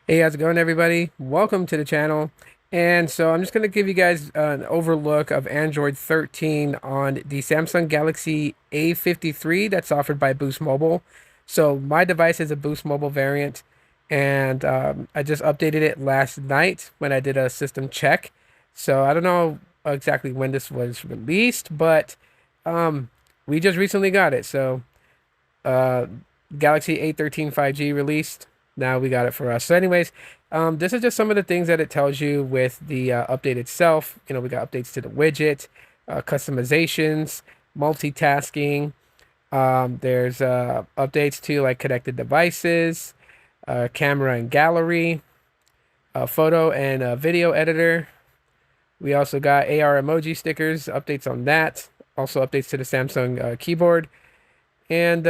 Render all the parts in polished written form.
Hey, how's it going, everybody? Welcome to the channel. And so I'm just going to give you guys an overlook of Android 13 on the Samsung Galaxy A53 that's offered by Boost Mobile. So my device is a Boost Mobile variant, and I just updated it last night when I did a system check. So I don't know exactly when this was released, but um, we just recently got it. So uh, Galaxy A13 5G released. Now we got it for us. So, anyways, this is just some of the things that it tells you with the update itself. You know, we got updates to the widget, customizations, multitasking. There's updates to like connected devices, camera and gallery, photo and video editor. We also got AR emoji stickers, updates on that. Also updates to the Samsung keyboard and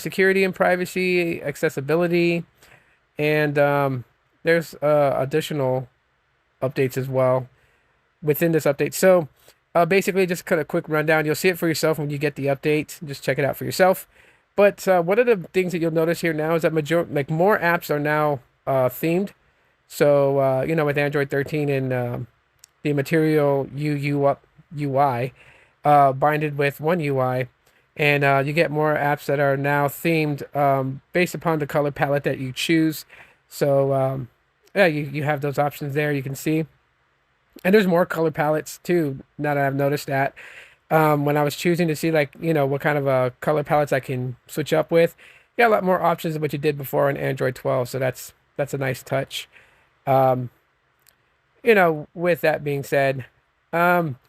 security and privacy, accessibility, and there's additional updates as well within this update. So basically, just kind of quick rundown. You'll see it for yourself when you get the update. Just check it out for yourself. But one of the things that you'll notice here now is that more apps are now themed. So with Android 13 and the Material UI binded with One UI. And you get more apps that are now themed based upon the color palette that you choose. So yeah, you have those options there. You can see, and there's more color palettes too. Now that I've noticed that, when I was choosing to see like what kind of color palettes I can switch up with, you got a lot more options than what you did before on Android 12. So that's a nice touch. Um, with that being said, um,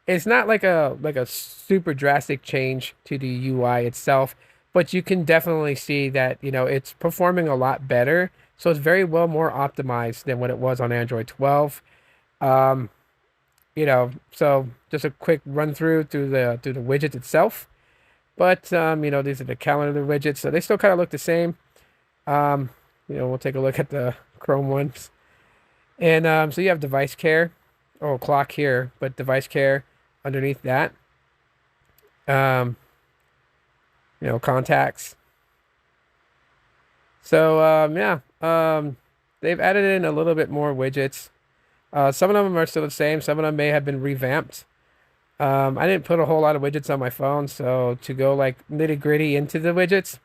it's not like a super drastic change to the UI itself, but you can definitely see that, it's performing a lot better. So it's very well more optimized than what it was on Android 12. Um, so just a quick run through the widget itself. But these are the calendar widgets, so they still kind of look the same. Um, we'll take a look at the Chrome ones. And so you have device care, or clock here, but device care underneath that. Um, contacts. So yeah, they've added in a little bit more widgets. Some of them are still the same. Some of them may have been revamped. I didn't put a whole lot of widgets on my phone, so to go like nitty gritty into the widgets,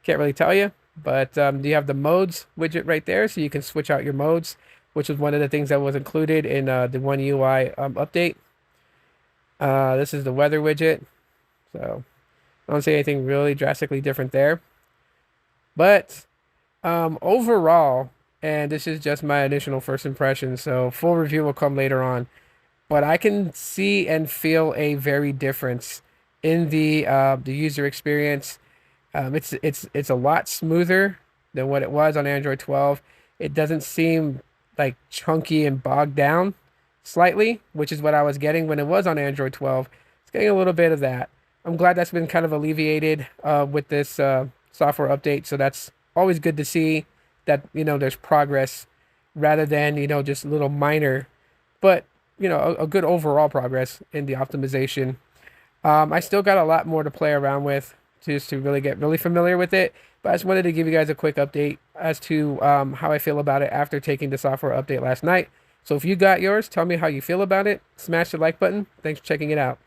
can't really tell you. But you have the modes widget right there, so you can switch out your modes, which was one of the things that was included in the One UI update. This is the weather widget, so I don't see anything really drastically different there. But overall, and this is just my initial first impression, so full review will come later on. But I can see and feel a very difference in the user experience. It's a lot smoother than what it was on Android 12. It doesn't seem like chunky and bogged down slightly, which is what I was getting when it was on Android 12. It's getting a little bit of that. I'm glad that's been kind of alleviated with this software update. So that's always good to see that, there's progress rather than, just little minor, but, a good overall progress in the optimization. I still got a lot more to play around with just to really get really familiar with it. But I just wanted to give you guys a quick update as to how I feel about it after taking the software update last night. So if you got yours, tell me how you feel about it. Smash the like button. Thanks for checking it out.